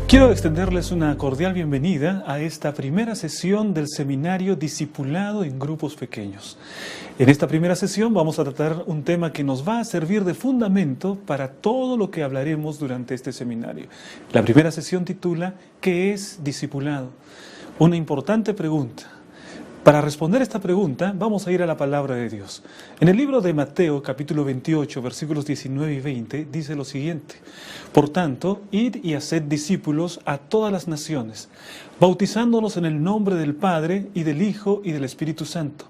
Quiero extenderles una cordial bienvenida a esta primera sesión del seminario Discipulado en Grupos Pequeños. En esta primera sesión vamos a tratar un tema que nos va a servir de fundamento para todo lo que hablaremos durante este seminario. La primera sesión titula ¿Qué es discipulado? Una importante pregunta. Para responder esta pregunta, vamos a ir a la palabra de Dios. En el libro de Mateo, capítulo 28, versículos 19 y 20, dice lo siguiente: Por tanto, id y haced discípulos a todas las naciones, bautizándolos en el nombre del Padre, y del Hijo, y del Espíritu Santo,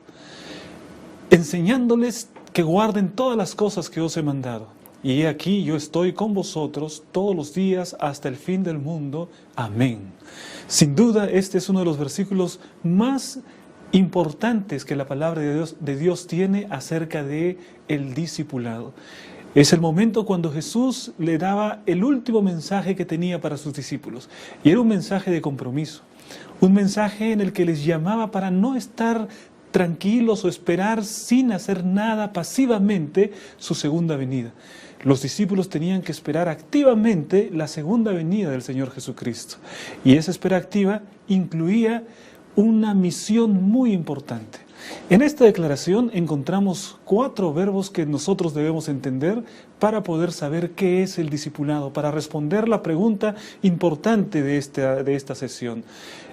enseñándoles que guarden todas las cosas que os he mandado. Y he aquí, yo estoy con vosotros todos los días hasta el fin del mundo. Amén. Sin duda, este es uno de los versículos más importantes que la palabra de Dios tiene acerca de el discipulado. Es el momento cuando Jesús le daba el último mensaje que tenía para sus discípulos. Y era un mensaje de compromiso. Un mensaje en el que les llamaba para no estar tranquilos o esperar sin hacer nada pasivamente su segunda venida. Los discípulos tenían que esperar activamente la segunda venida del Señor Jesucristo. Y esa espera activa incluía una misión muy importante. En esta declaración encontramos 4 verbos que nosotros debemos entender para poder saber qué es el discipulado, para responder la pregunta importante de esta sesión.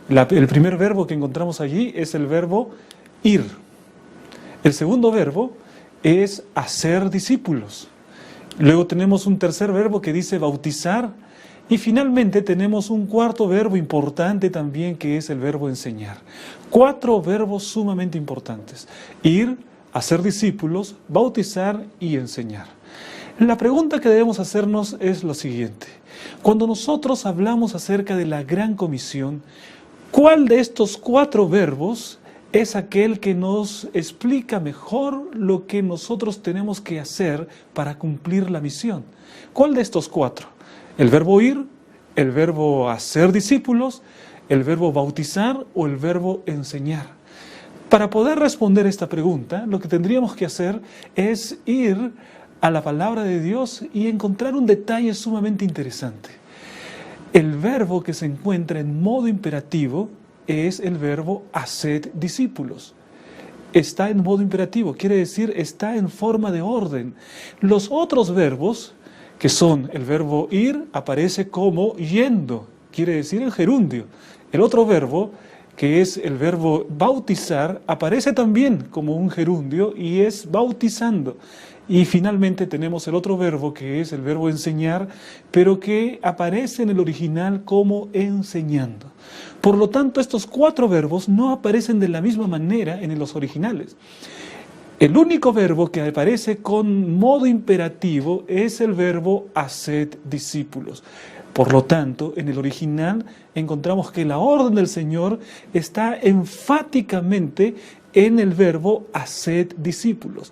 El primer verbo que encontramos allí es el verbo ir. El segundo verbo es hacer discípulos. Luego tenemos un tercer verbo que dice bautizar. Y finalmente tenemos un cuarto verbo importante también, que es el verbo enseñar. 4 verbos sumamente importantes: ir, hacer discípulos, bautizar y enseñar. La pregunta que debemos hacernos es lo siguiente: cuando nosotros hablamos acerca de la gran comisión, ¿cuál de estos 4 verbos es aquel que nos explica mejor lo que nosotros tenemos que hacer para cumplir la misión? ¿Cuál de estos 4? ¿El verbo ir, el verbo hacer discípulos, el verbo bautizar o el verbo enseñar? Para poder responder esta pregunta, lo que tendríamos que hacer es ir a la palabra de Dios y encontrar un detalle sumamente interesante. El verbo que se encuentra en modo imperativo es el verbo haced discípulos. Está en modo imperativo, quiere decir está en forma de orden. Los otros verbos, que son el verbo ir, aparece como yendo, quiere decir en gerundio. El otro verbo, que es el verbo bautizar, aparece también como un gerundio y es bautizando. Y finalmente tenemos el otro verbo, que es el verbo enseñar, pero que aparece en el original como enseñando. Por lo tanto, estos 4 verbos no aparecen de la misma manera en los originales. El único verbo que aparece con modo imperativo es el verbo haced discípulos. Por lo tanto, en el original encontramos que la orden del Señor está enfáticamente en el verbo haced discípulos.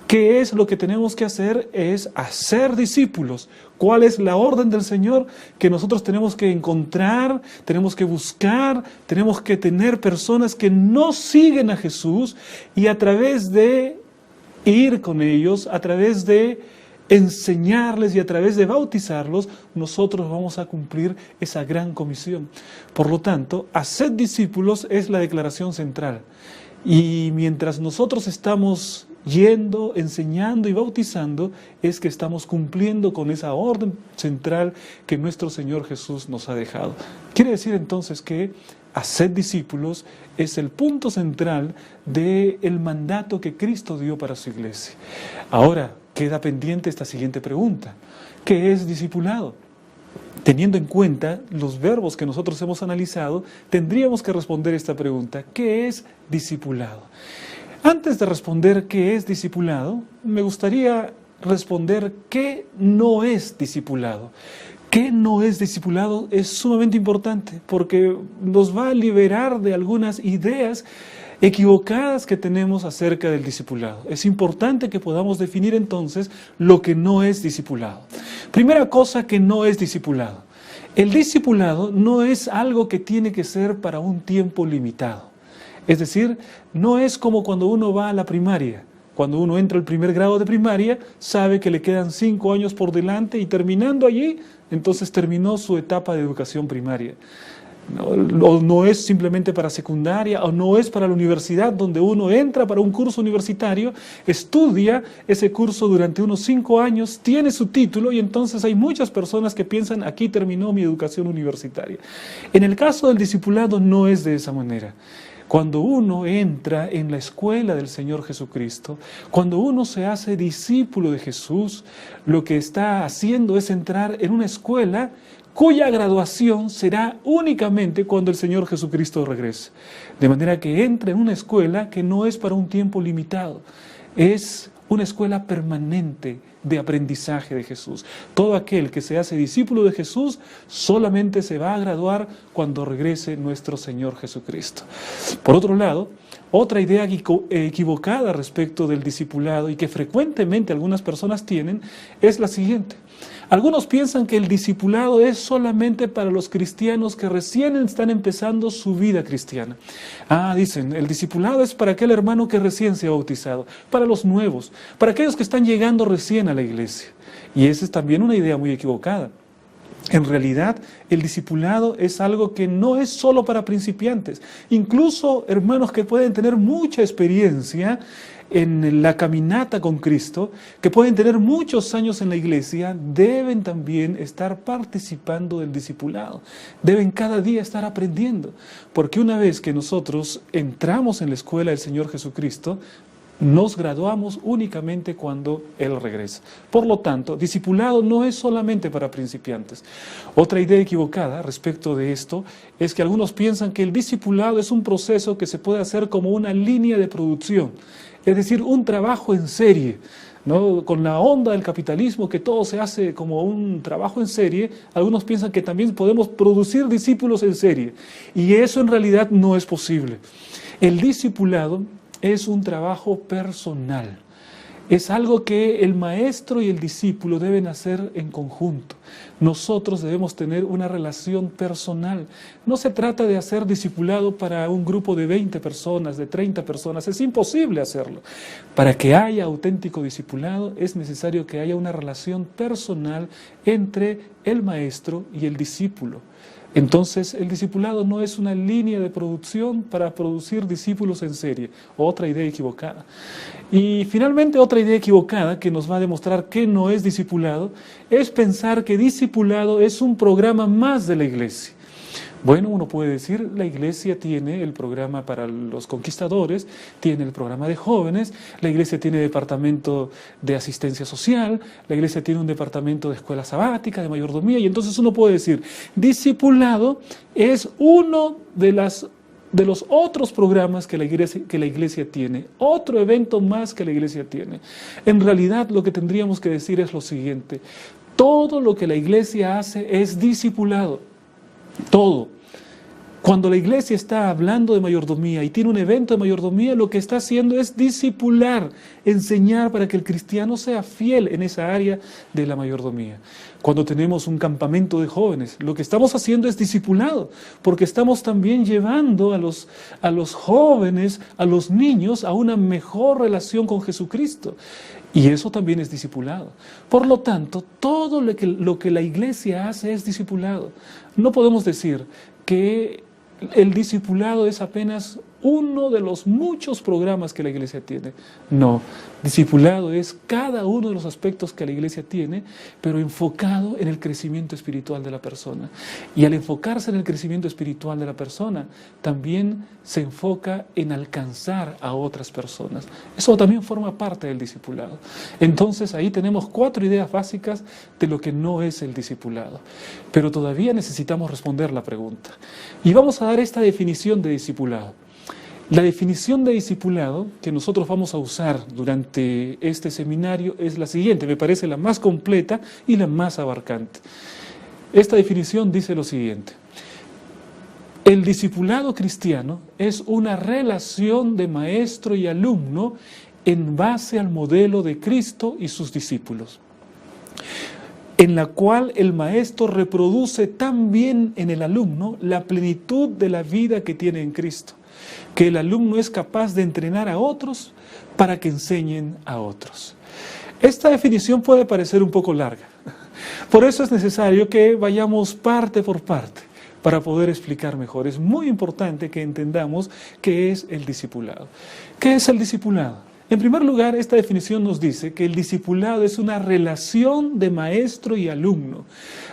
¿Qué es lo que tenemos que hacer? Es hacer discípulos. ¿Cuál es la orden del Señor? Que nosotros tenemos que encontrar, tenemos que buscar, tenemos que tener personas que no siguen a Jesús, y a través de ir con ellos, a través de enseñarles y a través de bautizarlos, nosotros vamos a cumplir esa gran comisión. Por lo tanto, hacer discípulos es la declaración central. Y mientras nosotros estamos yendo, enseñando y bautizando, es que estamos cumpliendo con esa orden central que nuestro Señor Jesús nos ha dejado. Quiere decir entonces que hacer discípulos es el punto central del mandato que Cristo dio para su iglesia. Ahora queda pendiente esta siguiente pregunta: ¿qué es discipulado? Teniendo en cuenta los verbos que nosotros hemos analizado, tendríamos que responder esta pregunta: ¿qué es discipulado? Antes de responder qué es discipulado, me gustaría responder qué no es discipulado. ¿Qué no es discipulado? Es sumamente importante porque nos va a liberar de algunas ideas equivocadas que tenemos acerca del discipulado. Es importante que podamos definir entonces lo que no es discipulado. Primera cosa que no es discipulado: el discipulado no es algo que tiene que ser para un tiempo limitado. Es decir, no es como cuando uno va a la primaria. Cuando uno entra al primer grado de primaria, sabe que le quedan 5 años por delante y terminando allí, entonces terminó su etapa de educación primaria. No es simplemente para secundaria, o no es para la universidad, donde uno entra para un curso universitario, estudia ese curso durante unos 5 años, tiene su título y entonces hay muchas personas que piensan, aquí terminó mi educación universitaria. En el caso del discipulado no es de esa manera. Cuando uno entra en la escuela del Señor Jesucristo, cuando uno se hace discípulo de Jesús, lo que está haciendo es entrar en una escuela cuya graduación será únicamente cuando el Señor Jesucristo regrese. De manera que entra en una escuela que no es para un tiempo limitado, es una escuela permanente de aprendizaje de Jesús. Todo aquel que se hace discípulo de Jesús solamente se va a graduar cuando regrese nuestro Señor Jesucristo. Por otro lado, otra idea equivocada respecto del discipulado y que frecuentemente algunas personas tienen es la siguiente. Algunos piensan que el discipulado es solamente para los cristianos que recién están empezando su vida cristiana. Dicen, el discipulado es para aquel hermano que recién se ha bautizado, para los nuevos, para aquellos que están llegando recién a la iglesia. Y esa es también una idea muy equivocada. En realidad, el discipulado es algo que no es solo para principiantes. Incluso hermanos que pueden tener mucha experiencia en la caminata con Cristo, que pueden tener muchos años en la iglesia, deben también estar participando del discipulado. Deben cada día estar aprendiendo. Porque una vez que nosotros entramos en la escuela del Señor Jesucristo, nos graduamos únicamente cuando Él regresa. Por lo tanto, discipulado no es solamente para principiantes. Otra idea equivocada respecto de esto es que algunos piensan que el discipulado es un proceso que se puede hacer como una línea de producción, es decir, un trabajo en serie, ¿no? Con la onda del capitalismo, que todo se hace como un trabajo en serie, algunos piensan que también podemos producir discípulos en serie, y eso en realidad no es posible. El discipulado es un trabajo personal. Es algo que el maestro y el discípulo deben hacer en conjunto. Nosotros debemos tener una relación personal. No se trata de hacer discipulado para un grupo de 20 personas, de 30 personas. Es imposible hacerlo. Para que haya auténtico discipulado es necesario que haya una relación personal entre el maestro y el discípulo. Entonces, el discipulado no es una línea de producción para producir discípulos en serie. Otra idea equivocada. Y finalmente, otra idea equivocada que nos va a demostrar que no es discipulado, es pensar que discipulado es un programa más de la iglesia. Bueno, uno puede decir, la iglesia tiene el programa para los conquistadores, tiene el programa de jóvenes, la iglesia tiene departamento de asistencia social, la iglesia tiene un departamento de escuela sabática, de mayordomía, y entonces uno puede decir, discipulado es uno de los otros programas que la iglesia tiene, otro evento más que la iglesia tiene. En realidad lo que tendríamos que decir es lo siguiente, todo lo que la iglesia hace es discipulado. Todo. Cuando la iglesia está hablando de mayordomía y tiene un evento de mayordomía, lo que está haciendo es discipular, enseñar para que el cristiano sea fiel en esa área de la mayordomía. Cuando tenemos un campamento de jóvenes, lo que estamos haciendo es discipulado, porque estamos también llevando a los jóvenes, a los niños, a una mejor relación con Jesucristo. Y eso también es discipulado. Por lo tanto, todo lo que la iglesia hace es discipulado. No podemos decir que el discipulado es apenas uno de los muchos programas que la iglesia tiene. No, discipulado es cada uno de los aspectos que la iglesia tiene, pero enfocado en el crecimiento espiritual de la persona. Y al enfocarse en el crecimiento espiritual de la persona, también se enfoca en alcanzar a otras personas. Eso también forma parte del discipulado. Entonces ahí tenemos 4 ideas básicas de lo que no es el discipulado. Pero todavía necesitamos responder la pregunta. Y vamos a dar esta definición de discipulado. La definición de discipulado que nosotros vamos a usar durante este seminario es la siguiente, me parece la más completa y la más abarcante. Esta definición dice lo siguiente: el discipulado cristiano es una relación de maestro y alumno en base al modelo de Cristo y sus discípulos, en la cual el maestro reproduce también en el alumno la plenitud de la vida que tiene en Cristo, que el alumno es capaz de entrenar a otros para que enseñen a otros. Esta definición puede parecer un poco larga, Por eso es necesario que vayamos parte por parte para poder explicar mejor. Es muy importante que entendamos qué es el discipulado. ¿Qué es el discipulado? En primer lugar, esta definición nos dice que el discipulado es una relación de maestro y alumno.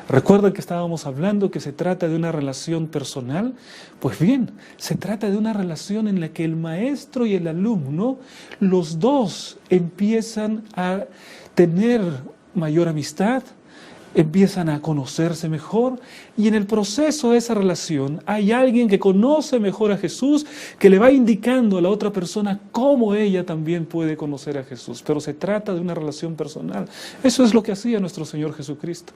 ¿Recuerdan que estábamos hablando que se trata de una relación personal? Pues bien, se trata de una relación en la que el maestro y el alumno, los dos empiezan a tener mayor amistad, empiezan a conocerse mejor, y en el proceso de esa relación hay alguien que conoce mejor a Jesús, que le va indicando a la otra persona cómo ella también puede conocer a Jesús. Pero se trata de una relación personal. Eso es lo que hacía nuestro Señor Jesucristo.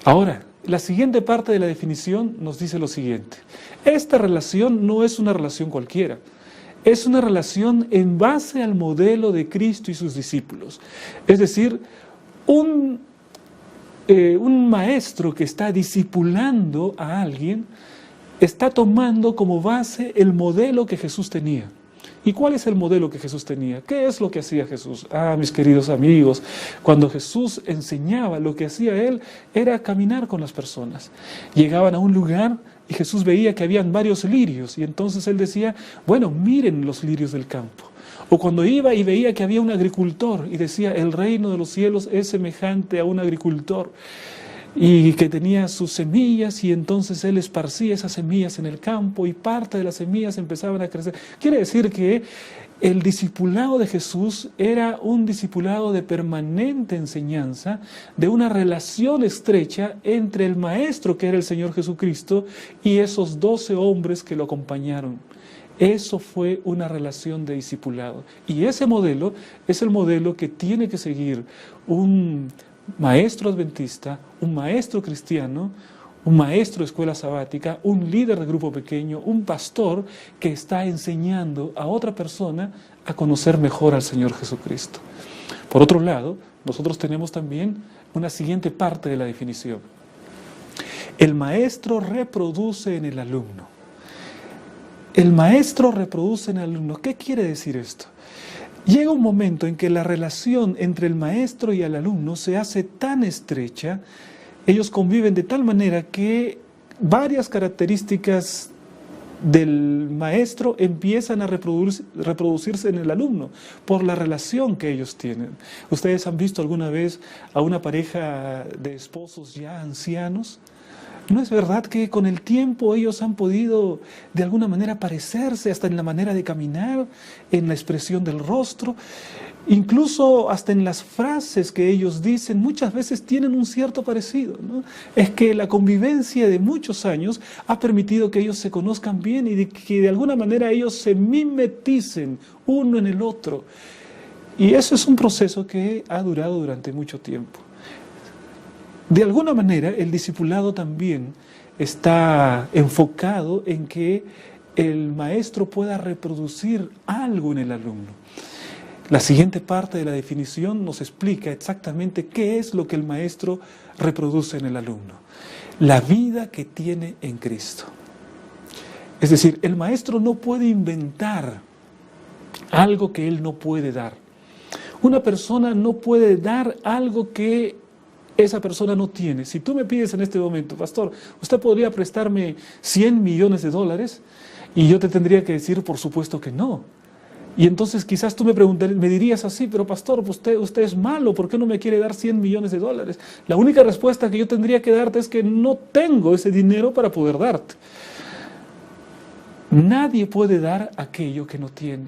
Ahora, la siguiente parte de la definición nos dice lo siguiente: esta relación no es una relación cualquiera. Es una relación en base al modelo de Cristo y sus discípulos. Es decir, un maestro que está discipulando a alguien está tomando como base el modelo que Jesús tenía. ¿Y cuál es el modelo que Jesús tenía? ¿Qué es lo que hacía Jesús? Mis queridos amigos, cuando Jesús enseñaba, lo que hacía Él era caminar con las personas. Llegaban a un lugar y Jesús veía que habían varios lirios, y entonces Él decía, bueno, miren los lirios del campo. O cuando iba y veía que había un agricultor y decía, el reino de los cielos es semejante a un agricultor, y que tenía sus semillas, y entonces él esparcía esas semillas en el campo y parte de las semillas empezaban a crecer. Quiere decir que el discipulado de Jesús era un discipulado de permanente enseñanza, de una relación estrecha entre el maestro, que era el Señor Jesucristo, y esos 12 hombres que lo acompañaron. Eso fue una relación de discipulado. Y ese modelo es el modelo que tiene que seguir un maestro adventista, un maestro cristiano, un maestro de escuela sabática, un líder de grupo pequeño, un pastor que está enseñando a otra persona a conocer mejor al Señor Jesucristo. Por otro lado, nosotros tenemos también una siguiente parte de la definición. El maestro reproduce en el alumno. El maestro reproduce en el alumno. ¿Qué quiere decir esto? Llega un momento en que la relación entre el maestro y el alumno se hace tan estrecha, ellos conviven de tal manera que varias características del maestro empiezan a reproducirse en el alumno por la relación que ellos tienen. ¿Ustedes han visto alguna vez a una pareja de esposos ya ancianos? ¿No es verdad que con el tiempo ellos han podido de alguna manera parecerse hasta en la manera de caminar, en la expresión del rostro, incluso hasta en las frases que ellos dicen? Muchas veces tienen un cierto parecido, ¿no? Es que la convivencia de muchos años ha permitido que ellos se conozcan bien y que de alguna manera ellos se mimeticen uno en el otro. Y eso es un proceso que ha durado durante mucho tiempo. De alguna manera, el discipulado también está enfocado en que el maestro pueda reproducir algo en el alumno. La siguiente parte de la definición nos explica exactamente qué es lo que el maestro reproduce en el alumno. La vida que tiene en Cristo. Es decir, el maestro no puede inventar algo que él no puede dar. Una persona no puede dar algo que esa persona no tiene. Si tú me pides en este momento, pastor, ¿usted podría prestarme 100 millones de dólares? Y yo te tendría que decir, por supuesto que no. Y entonces quizás tú me dirías así, pero pastor, usted es malo, ¿por qué no me quiere dar 100 millones de dólares? La única respuesta que yo tendría que darte es que no tengo ese dinero para poder darte. Nadie puede dar aquello que no tiene.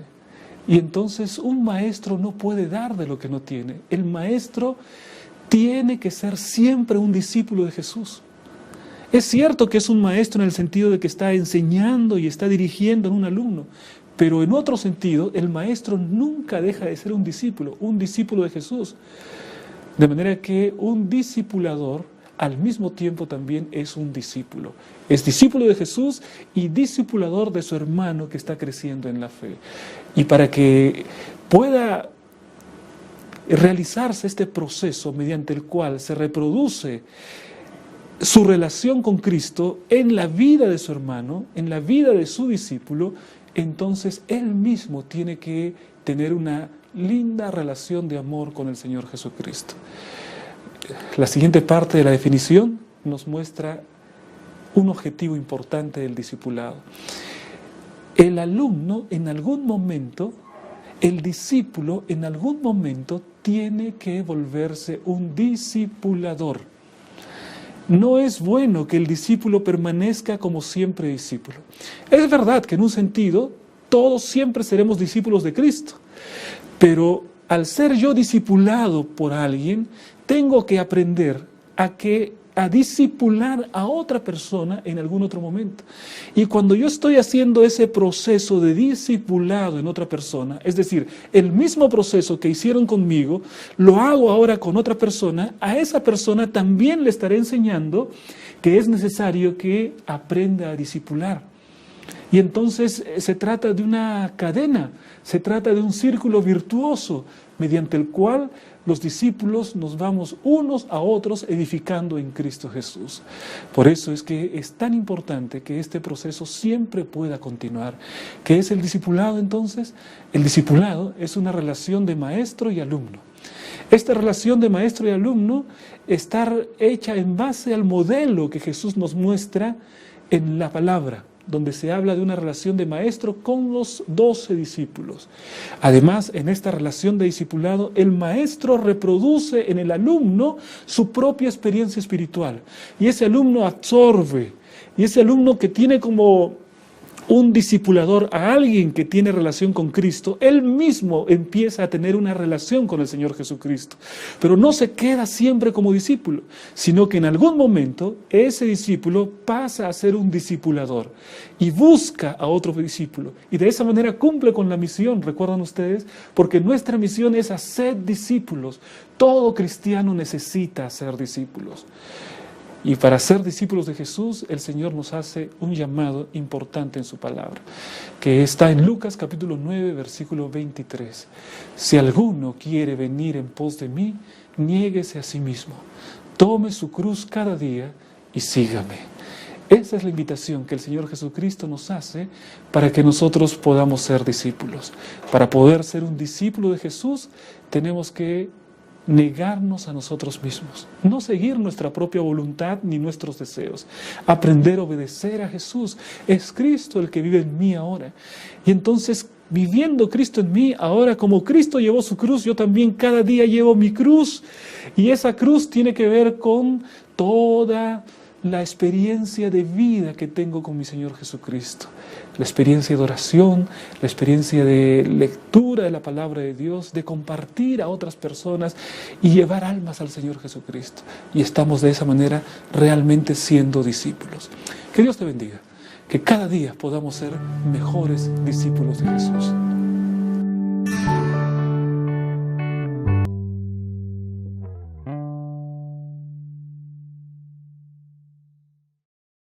Y entonces un maestro no puede dar de lo que no tiene. El maestro tiene que ser siempre un discípulo de Jesús. Es cierto que es un maestro en el sentido de que está enseñando y está dirigiendo a un alumno, pero en otro sentido, el maestro nunca deja de ser un discípulo de Jesús. De manera que un discipulador al mismo tiempo también es un discípulo. Es discípulo de Jesús y discipulador de su hermano que está creciendo en la fe. Y para que pueda realizarse este proceso mediante el cual se reproduce su relación con Cristo en la vida de su hermano, en la vida de su discípulo, entonces él mismo tiene que tener una linda relación de amor con el Señor Jesucristo. la siguiente parte de la definición nos muestra un objetivo importante del discipulado. El alumno en algún momento, el discípulo en algún momento tiene que volverse un discipulador. No es bueno que el discípulo permanezca como siempre discípulo. Es verdad que en un sentido todos siempre seremos discípulos de Cristo, pero al ser yo discipulado por alguien, tengo que aprender a discipular a otra persona en algún otro momento. Y cuando yo estoy haciendo ese proceso de discipulado en otra persona, es decir, el mismo proceso que hicieron conmigo, lo hago ahora con otra persona, a esa persona también le estaré enseñando que es necesario que aprenda a discipular. Y entonces se trata de una cadena, se trata de un círculo virtuoso mediante el cual los discípulos nos vamos unos a otros edificando en Cristo Jesús. Por eso es que es tan importante que este proceso siempre pueda continuar. ¿Qué es el discipulado entonces? El discipulado es una relación de maestro y alumno. Esta relación de maestro y alumno está hecha en base al modelo que Jesús nos muestra en la palabra, donde se habla de una relación de maestro con los 12 discípulos. Además, en esta relación de discipulado, el maestro reproduce en el alumno su propia experiencia espiritual. Y ese alumno absorbe, y ese alumno que tiene como un discipulador a alguien que tiene relación con Cristo, él mismo empieza a tener una relación con el Señor Jesucristo. Pero no se queda siempre como discípulo, sino que en algún momento ese discípulo pasa a ser un discipulador y busca a otro discípulo. Y de esa manera cumple con la misión, ¿recuerdan ustedes? Porque nuestra misión es hacer discípulos. Todo cristiano necesita ser discípulos. Y para ser discípulos de Jesús, el Señor nos hace un llamado importante en su palabra, que está en Lucas capítulo 9, versículo 23. Si alguno quiere venir en pos de mí, niéguese a sí mismo, tome su cruz cada día y sígame. Esa es la invitación que el Señor Jesucristo nos hace para que nosotros podamos ser discípulos. Para poder ser un discípulo de Jesús, tenemos que negarnos a nosotros mismos, no seguir nuestra propia voluntad ni nuestros deseos, aprender a obedecer a Jesús. Es Cristo el que vive en mí ahora. Y entonces, viviendo Cristo en mí, ahora como Cristo llevó su cruz, yo también cada día llevo mi cruz. Y esa cruz tiene que ver con toda la experiencia de vida que tengo con mi Señor Jesucristo. La experiencia de oración, la experiencia de lectura de la palabra de Dios, de compartir a otras personas y llevar almas al Señor Jesucristo. Y estamos de esa manera realmente siendo discípulos. Que Dios te bendiga, que cada día podamos ser mejores discípulos de Jesús.